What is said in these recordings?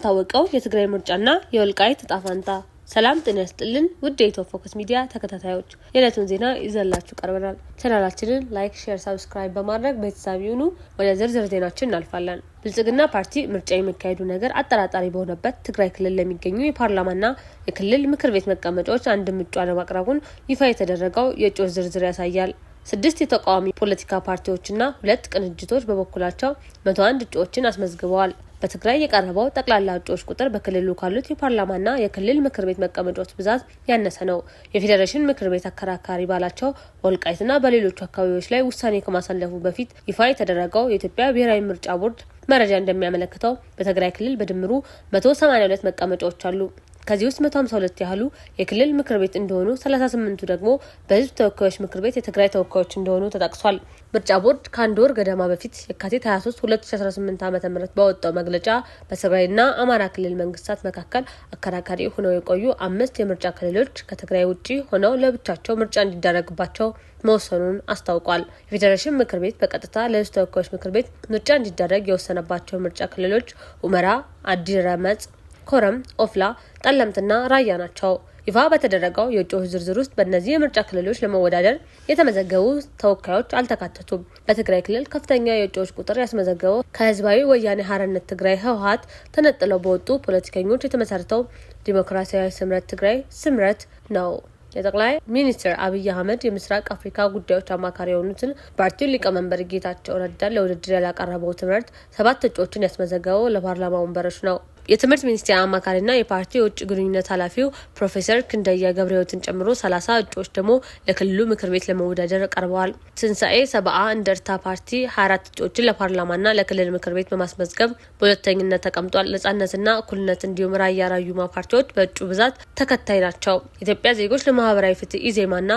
ያልታወቀው የትግራይ ምርጫና የወልቃይት ዕጣ ፈንታ። ሰላም ጤና ይስጥልን ውድ የኢትዮ ፎከስ ሚዲያ ተከታታዮች የዕለቱን ዜና ይዘንላችሁ ቀርበናል። ቻናላችንን ላይክ፣ ሼር፣ ሰብስክራይብ በማድረግ ቤተሰብ ይሁኑ። ወደ ዝርዝር ዜናችን እናልፋለን። ብልጽግና ፓርቲ ምርጫ የሚካሄዱ ነገር አጠራጣሪ በሆነበት ትግራይ ክልል ለሚገኙ የፓርላማና የክልል ምክር ቤት መቀመጫዎች አንድ ምርጫ ለማቅረቡን ይፋ የተደረገው የእጩዎች ዝርዝር ያሳያል። 6 የተቃዋሚ ፖለቲካ ፓርቲዎችና 2 ቅንጅቶች በበኩላቸው 101 እጩዎችን አስመዝግበዋል። በትግራይ የቀረበው ጠቅላላ እጩዎች ቁጥር በክልሉ ካሉት የፓርላማና የክልል ምክር ቤት መቀመጫዎች ብዛት ያነሰ ነው። የፌዴሬሽን ምክር ቤት አከራካሪ ባላቸው በወልቃይትና በሌሎች አካባቢዎች ላይ ውሳኔ ከማሳለፉ በፊት ይፋ የተደረገው የኢትዮጵያ ብሔራዊ ምርጫ ቦርድ መረጃ እንደሚያመለክተው በትግራይ ክልል በድምሩ 182 መቀመጫዎች አሉ። ከዚህ ውስጥ 152 ያህሉ የክልል ምክር ቤት እንደሆኑ 38ቱ ደግሞ በህዝብ ተወካዮች ምክር ቤት የትግራይ ተወካዮች እንደሆኑ ተጠቅሷል። ምርጫ ቦርድ ከአንድ ወር ገደማ በፊት የካቲት 23 2018 ዓ.ም ባወጣው መግለጫ በትግራይና አማራ ክልል መንግስታት መካከል አከራካሪ ሆነው የቆዩ 5 የምርጫ ክልሎች ከትግራይ ውጪ ሆነው ለብቻቸው ምርጫ እንዲደረግባቸው መወሰኑን አስታውቋል። የፌዴሬሽን ምክር ቤት በቀጥታ ለህዝብ ተወካዮች ምክር ቤት ምርጫ እንዲደረግ የወሰነባቸው ምርጫ ክልሎች ሁመራ፣ አዲረመጽ፣ ኮረም፣ ኦፍላ፣ ጠለምትና ራያ ናቸው። ይፋ በተደረገው የእጩዎች ዝርዝር ውስጥ በእነዚህ የምርጫ ክልሎች ለመወዳደር የተመዘገቡ ተወካዮች አልተካተቱም። በትግራይ ክልል ከፍተኛ የእጩዎች ቁጥር ያስመዘገበው ከህዝባዊ ወያኔ ሓርነት ትግራይ ህወሓት ተነጥለው በወጡ ፖለቲከኞች የተመሰረተው ዲሞክራሲያዊ ስምረት ትግራይ ስምረት ነው። የጠቅላይ ሚኒስትር አብይ አህመድ የምስራቅ አፍሪካ ጉዳዮች አማካሪ የሆኑትን ፓርቲው ሊቀመንበር ጌታቸው ረዳ ለውድድር ያላቀረበው ትምህርት 7 እጩዎችን ያስመዘገበው ለፓርላማ ወንበሮች ነው። የትምህርት ሚኒስቴር አማካሪና የፓርቲው የውጭ ግንኙነት ኃላፊው ፕሮፌሰር ክንደያ ገብረሕይወትን ጨምሮ 30 እጩዎች ደግሞ ለክልሉ ምክር ቤት ለመወዳደር ቀርበዋል። ትንሳኤ ሰብአ እንደርታ ፓርቲ 24 እጩዎችን ለፓርላማና ለክልል ምክር ቤት በማስመዝገብ በሁለተኝነት ተቀምጧል። ነጻነትና እኩልነት እንዲሁም ራያ ራዩማ ፓርቲዎች በእጩ ብዛት ተከታይ ናቸው። ኢትዮጵያ ዜጎች ለማህበራዊ ፍትህ ኢዜማና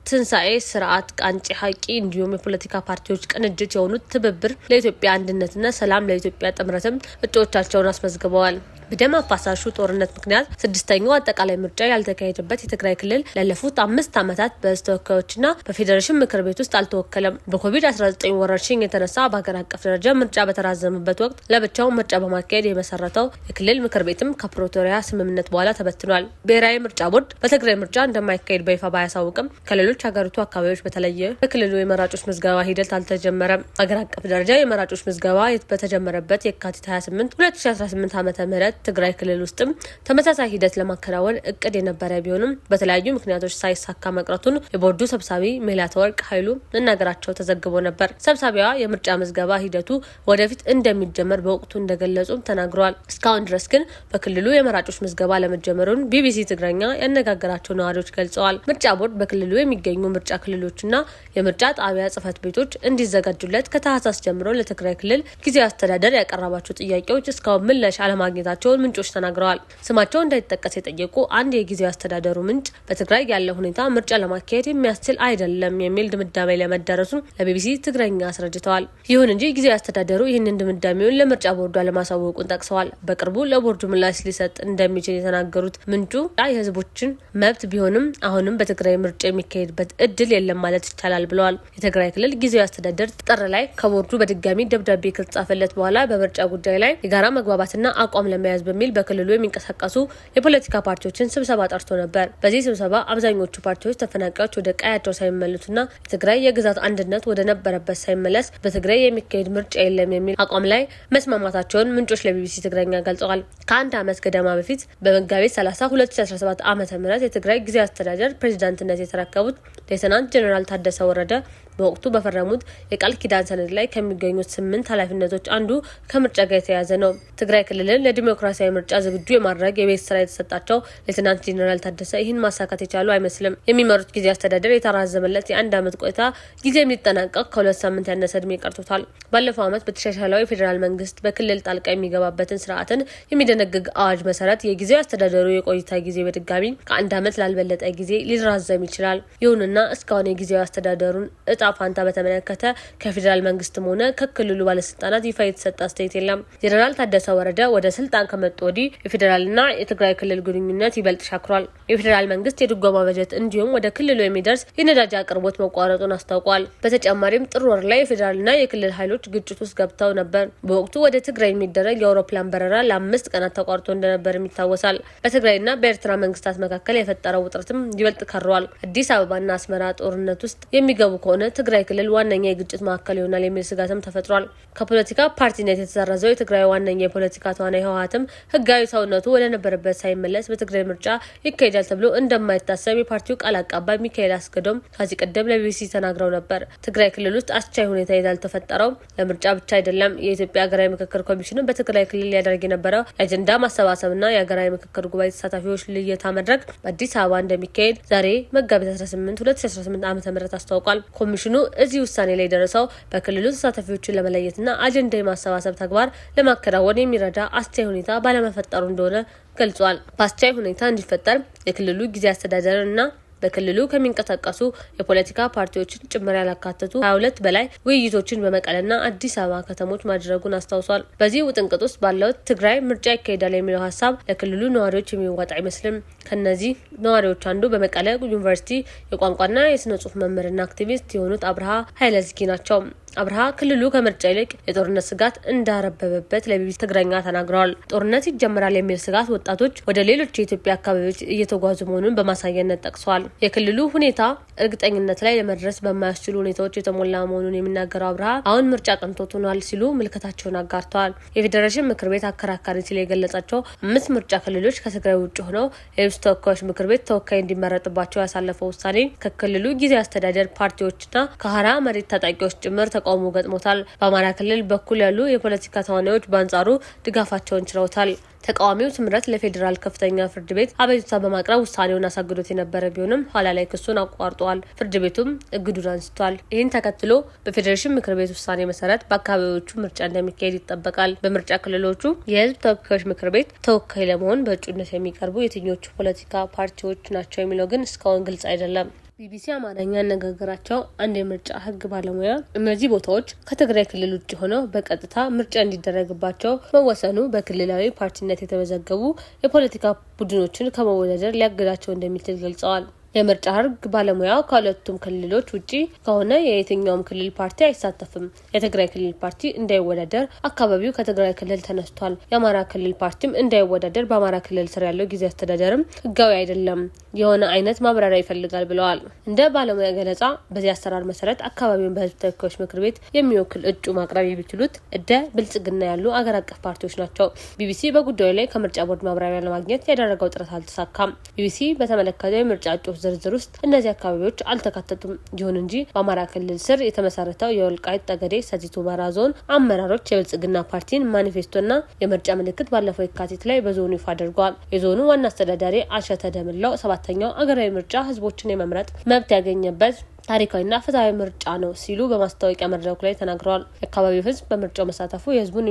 ትንሳኤ ስርዓት ቃንጪ ሀቂ እንዲሁም የፖለቲካ ፓርቲዎች ቅንጅት የሆኑት ትብብር ለኢትዮጵያ አንድነትና ሰላም ለኢትዮጵያ ጥምረትም እጩዎቻቸውን አስመዝግበዋል። በደም አፋሳሹ ጦርነት ምክንያት 6ኛው አጠቃላይ ምርጫ ያልተካሄደበት የትግራይ ክልል ላለፉት 5 ዓመታት በህዝብ ተወካዮችና በፌዴሬሽን ምክር ቤት ውስጥ አልተወከለም። በኮቪድ-19 ወረርሽኝ የተነሳ በሀገር አቀፍ ደረጃ ምርጫ በተራዘመበት ወቅት ለብቻው ምርጫ በማካሄድ የመሰረተው የክልል ምክር ቤትም ከፕሪቶሪያ ስምምነት በኋላ ተበትኗል። ብሔራዊ ምርጫ ቦርድ በትግራይ ምርጫ እንደማይካሄድ በይፋ ባያሳውቅም ከሌሎች ሀገሪቱ አካባቢዎች በተለየ በክልሉ የመራጮች ምዝገባ ሂደት አልተጀመረም። ሀገር አቀፍ ደረጃ የመራጮች ምዝገባ በተጀመረበት የካቲት 28 2018 ዓ.ም ትግራይ ክልል ውስጥም ተመሳሳይ ሂደት ለማከናወን እቅድ የነበረ ቢሆንም በተለያዩ ምክንያቶች ሳይሳካ መቅረቱን የቦርዱ ሰብሳቢ ሜላትወርቅ ኃይሉ መናገራቸው ተዘግቦ ነበር። ሰብሳቢዋ የምርጫ ምዝገባ ሂደቱ ወደፊት እንደሚጀመር በወቅቱ እንደገለጹም ተናግረዋል። እስካሁን ድረስ ግን በክልሉ የመራጮች ምዝገባ ለመጀመሩን ቢቢሲ ትግረኛ ያነጋገራቸው ነዋሪዎች ገልጸዋል። ምርጫ ቦርድ በክልሉ የሚገኙ ምርጫ ክልሎችና የምርጫ ጣቢያ ጽህፈት ቤቶች እንዲዘጋጁለት ከታህሳስ ጀምሮ ለትግራይ ክልል ጊዜያዊ አስተዳደር ያቀረባቸው ጥያቄዎች እስካሁን ምላሽ አለማግኘታቸው ምንጮች ተናግረዋል። ስማቸው እንዳይጠቀስ የጠየቁ አንድ የጊዜያዊ አስተዳደሩ ምንጭ በትግራይ ያለው ሁኔታ ምርጫ ለማካሄድ የሚያስችል አይደለም የሚል ድምዳሜ ለመደረሱን ለቢቢሲ ትግረኛ አስረድተዋል። ይሁን እንጂ ጊዜያዊ አስተዳደሩ ይህንን ድምዳሜውን ለምርጫ ቦርዱ አለማሳወቁን ጠቅሰዋል። በቅርቡ ለቦርዱ ምላሽ ሊሰጥ እንደሚችል የተናገሩት ምንጩ የህዝቦችን መብት ቢሆንም አሁንም በትግራይ ምርጫ የሚካሄድበት እድል የለም ማለት ይቻላል ብለዋል። የትግራይ ክልል ጊዜያዊ አስተዳደር ጥር ላይ ከቦርዱ በድጋሚ ደብዳቤ ከተጻፈለት በኋላ በምርጫ ጉዳይ ላይ የጋራ መግባባትና አቋም ለመያዝ በሚል በክልሉ የሚንቀሳቀሱ የፖለቲካ ፓርቲዎችን ስብሰባ ጠርቶ ነበር። በዚህ ስብሰባ አብዛኞቹ ፓርቲዎች ተፈናቃዮች ወደ ቀያቸው ሳይመለሱና የትግራይ የግዛት አንድነት ወደ ነበረበት ሳይመለስ በትግራይ የሚካሄድ ምርጫ የለም የሚል አቋም ላይ መስማማታቸውን ምንጮች ለቢቢሲ ትግረኛ ገልጸዋል። ከአንድ ዓመት ገደማ በፊት በመጋቢት 30 2017 ዓ.ም የትግራይ ጊዜያዊ አስተዳደር ፕሬዝዳንትነት የተረከቡት ሌተናንት ጀነራል ታደሰ ወረደ በወቅቱ በፈረሙት የቃል ኪዳን ሰነድ ላይ ከሚገኙት 8 ኃላፊነቶች አንዱ ከምርጫ ጋር የተያያዘ ነው። ትግራይ ክልልን ለዲሞክራሲያዊ ምርጫ ዝግጁ የማድረግ የቤት ስራ የተሰጣቸው ሌተናንት ጄኔራል ታደሰ ይህን ማሳካት የቻሉ አይመስልም። የሚመሩት ጊዜ አስተዳደር የተራዘመለት የ1 ዓመት ቆይታ ጊዜ የሚጠናቀቅ ከ2 ሳምንት ያነሰ እድሜ ቀርቶታል። ባለፈው ዓመት በተሻሻለው የፌዴራል መንግስት በክልል ጣልቃ የሚገባበትን ስርዓትን የሚደነግግ አዋጅ መሰረት የጊዜው አስተዳደሩ የቆይታ ጊዜ በድጋሚ ከ1 ዓመት ላልበለጠ ጊዜ ሊራዘም ይችላል። ይሁንና እስካሁን የጊዜው አስተዳደሩን እጣ ፋንታ በተመለከተ ከፌዴራል መንግስትም ሆነ ከክልሉ ባለስልጣናት ይፋ የተሰጠ አስተያየት የለም። ጄኔራል ታደሰ ወረደ ወደ ስልጣን ከመጡ ወዲህ የፌዴራልና የትግራይ ክልል ግንኙነት ይበልጥ ሻክሯል። የፌዴራል መንግስት የድጎማ በጀት እንዲሁም ወደ ክልሉ የሚደርስ የነዳጅ አቅርቦት መቋረጡን አስታውቋል። በተጨማሪም ጥር ወር ላይ የፌዴራልና የክልል ኃይሎች ግጭት ውስጥ ገብተው ነበር። በወቅቱ ወደ ትግራይ የሚደረግ የአውሮፕላን በረራ ለ5 ቀናት ተቋርጦ እንደነበር ይታወሳል። በትግራይና በኤርትራ መንግስታት መካከል የፈጠረው ውጥረትም ይበልጥ ከሯል። አዲስ አበባና አስመራ ጦርነት ውስጥ የሚገቡ ከሆነ ትግራይ ክልል ዋነኛ የግጭት ማዕከል ይሆናል የሚል ስጋትም ተፈጥሯል። ከፖለቲካ ፓርቲነት የተሰረዘው የትግራይ ዋነኛ የፖለቲካ ተዋናይ ህወሓትም ህጋዊ ሰውነቱ ወደ ነበረበት ሳይመለስ በትግራይ ምርጫ ይካሄዳል ተብሎ እንደማይታሰብ የፓርቲው ቃል አቀባይ ሚካኤል አስገዶም ከዚህ ቀደም ለቢቢሲ ተናግረው ነበር። ትግራይ ክልል ውስጥ አስቻይ ሁኔታ ያልተፈጠረው ለምርጫ ብቻ አይደለም። የኢትዮጵያ ሀገራዊ ምክክር ኮሚሽን በትግራይ ክልል ያደርግ የነበረው የአጀንዳ ማሰባሰብና የሀገራዊ ምክክር ጉባኤ ተሳታፊዎች ልየታ መድረክ በአዲስ አበባ እንደሚካሄድ ዛሬ መጋቢት 18 2018 ዓ.ም አስታውቋል። ኮሚሽኑ እዚህ ውሳኔ ላይ ደረሰው በክልሉ ተሳታፊዎችን ለመለየትና አጀንዳ የማሰባሰብ ተግባር ለማከናወን የሚረዳ አስቻይ ሁኔታ ባለመፈጠሩ እንደሆነ ገልጿል። በአስቻይ ሁኔታ እንዲፈጠር የክልሉ ጊዜያዊ አስተዳደር እና በክልሉ ከሚንቀሳቀሱ የፖለቲካ ፓርቲዎችን ጭምር ያላካተቱ 22 በላይ ውይይቶችን በመቀለና አዲስ አበባ ከተሞች ማድረጉን አስታውሷል። በዚህ ውጥንቅጥ ውስጥ ባለው ትግራይ ምርጫ ይካሄዳል የሚለው ሀሳብ ለክልሉ ነዋሪዎች የሚዋጣ አይመስልም። ከነዚህ ነዋሪዎች አንዱ በመቀለ ዩኒቨርሲቲ የቋንቋና የስነ ጽሁፍ መምህርና አክቲቪስት የሆኑት አብርሃ ኃይለዝጊ ናቸው። አብርሃ ክልሉ ከምርጫ ይልቅ የጦርነት ስጋት እንዳረበበበት ለቢቢሲ ትግረኛ ተናግረዋል። ጦርነት ይጀምራል የሚል ስጋት ወጣቶች ወደ ሌሎች የኢትዮጵያ አካባቢዎች እየተጓዙ መሆኑን በማሳያነት ጠቅሰዋል። የክልሉ ሁኔታ እርግጠኝነት ላይ ለመድረስ በማያስችሉ ሁኔታዎች የተሞላ መሆኑን የሚናገረው አብርሃ አሁን ምርጫ ቅንጦት ሆኗል ሲሉ ምልከታቸውን አጋርተዋል። የፌዴሬሽን ምክር ቤት አከራካሪ ሲል የገለጻቸው 5 ምርጫ ክልሎች ከትግራይ ውጭ ሆነው የህዝብ ተወካዮች ምክር ቤት ተወካይ እንዲመረጥባቸው ያሳለፈው ውሳኔ ከክልሉ ጊዜያዊ አስተዳደር ፓርቲዎችና ከሀራ መሬት ታጣቂዎች ጭምር ተቃውሞ ገጥሞታል። በአማራ ክልል በኩል ያሉ የፖለቲካ ተዋናዮች በአንጻሩ ድጋፋቸውን ችረውታል። ተቃዋሚው ስምረት ለፌዴራል ከፍተኛ ፍርድ ቤት አቤቱታ በማቅረብ ውሳኔውን አሳግዶት የነበረ ቢሆንም ኋላ ላይ ክሱን አቋርጧል። ፍርድ ቤቱም እግዱን አንስቷል። ይህን ተከትሎ በፌዴሬሽን ምክር ቤት ውሳኔ መሰረት በአካባቢዎቹ ምርጫ እንደሚካሄድ ይጠበቃል። በምርጫ ክልሎቹ የህዝብ ተወካዮች ምክር ቤት ተወካይ ለመሆን በእጩነት የሚቀርቡ የትኞቹ ፖለቲካ ፓርቲዎች ናቸው የሚለው ግን እስካሁን ግልጽ አይደለም። ቢቢሲ አማርኛ ያነጋገራቸው አንድ የምርጫ ህግ ባለሙያ እነዚህ ቦታዎች ከትግራይ ክልል ውጭ ሆነው በቀጥታ ምርጫ እንዲደረግባቸው መወሰኑ በክልላዊ ፓርቲነት የተመዘገቡ የፖለቲካ ቡድኖችን ከመወዳደር ሊያግዳቸው እንደሚችል ገልጸዋል። የምርጫ ህግ ባለሙያው ከሁለቱም ክልሎች ውጪ ከሆነ የየትኛውም ክልል ፓርቲ አይሳተፍም። የትግራይ ክልል ፓርቲ እንዳይወዳደር አካባቢው ከትግራይ ክልል ተነስቷል። የአማራ ክልል ፓርቲም እንዳይወዳደር በአማራ ክልል ስር ያለው ጊዜያዊ አስተዳደርም ህጋዊ አይደለም፣ የሆነ አይነት ማብራሪያ ይፈልጋል ብለዋል። እንደ ባለሙያ ገለጻ በዚህ አሰራር መሰረት አካባቢውን በህዝብ ተወካዮች ምክር ቤት የሚወክል እጩ ማቅረብ የሚችሉት እንደ ብልጽግና ያሉ አገር አቀፍ ፓርቲዎች ናቸው። ቢቢሲ በጉዳዩ ላይ ከምርጫ ቦርድ ማብራሪያ ለማግኘት ያደረገው ጥረት አልተሳካም። ቢቢሲ በተመለከተው የምርጫ እጩ ዝርዝር ውስጥ እነዚህ አካባቢዎች አልተካተቱም። ይሁን እንጂ በአማራ ክልል ስር የተመሰረተው የወልቃይት ጠገዴ ሰቲት ሁመራ ዞን አመራሮች የብልጽግና ፓርቲን ማኒፌስቶና የምርጫ ምልክት ባለፈው የካቲት ላይ በዞኑ ይፋ አድርገዋል። የዞኑ ዋና አስተዳዳሪ አሸተ ደምለው 7ኛው አገራዊ ምርጫ ህዝቦችን የመምረጥ መብት ያገኘበት ታሪካዊና ፍትሃዊ ምርጫ ነው ሲሉ በማስታወቂያ መድረኩ ላይ ተናግረዋል። የአካባቢው ህዝብ በምርጫው መሳተፉ የህዝቡን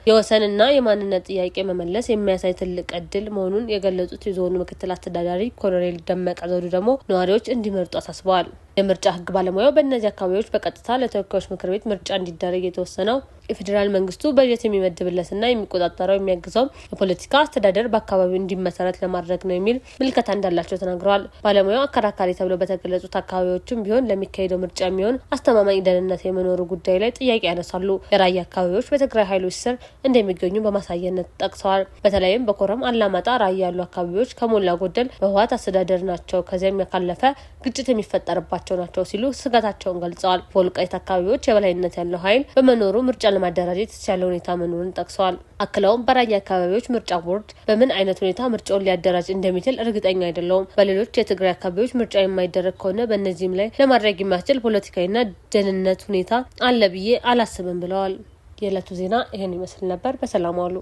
የወሰንና የማንነት ጥያቄ መመለስ የሚያሳይ ትልቅ እድል መሆኑን የገለጹት የዞኑ ምክትል አስተዳዳሪ ኮሎኔል ደመቀ ዘውዱ ደግሞ ነዋሪዎች እንዲመርጡ አሳስበዋል። የምርጫ ህግ ባለሙያው በእነዚህ አካባቢዎች በቀጥታ ለተወካዮች ምክር ቤት ምርጫ እንዲደረግ የተወሰነው የፌዴራል መንግስቱ በጀት የሚመድብለትና የሚቆጣጠረው የሚያግዘው የፖለቲካ አስተዳደር በአካባቢው እንዲመሰረት ለማድረግ ነው የሚል ምልከታ እንዳላቸው ተናግረዋል። ባለሙያው አከራካሪ ተብለው በተገለጹት አካባቢዎችም ቢሆን ለሚካሄደው ምርጫ የሚሆን አስተማማኝ ደህንነት የመኖሩ ጉዳይ ላይ ጥያቄ ያነሳሉ። የራያ አካባቢዎች በትግራይ ኃይሎች ስር እንደሚገኙ በማሳየነት ጠቅሰዋል። በተለይም በኮረም፣ አላማጣ፣ ራያ ያሉ አካባቢዎች ከሞላ ጎደል በህወሓት አስተዳደር ናቸው፣ ከዚያም ያካለፈ ግጭት የሚፈጠርባቸው ናቸው ሲሉ ስጋታቸውን ገልጸዋል። በወልቃይት አካባቢዎች የበላይነት ያለው ኃይል በመኖሩ ምርጫ ለማደራጀት የተቻለ ሁኔታ መኖሩን ጠቅሰዋል። አክለውም በራያ አካባቢዎች ምርጫ ቦርድ በምን አይነት ሁኔታ ምርጫውን ሊያደራጅ እንደሚችል እርግጠኛ አይደለውም። በሌሎች የትግራይ አካባቢዎች ምርጫ የማይደረግ ከሆነ በእነዚህም ላይ ለማድረግ የሚያስችል ፖለቲካዊና ደህንነት ሁኔታ አለ ብዬ አላስብም ብለዋል። የዕለቱ ዜና ይህን ይመስል ነበር። በሰላም ዋሉ።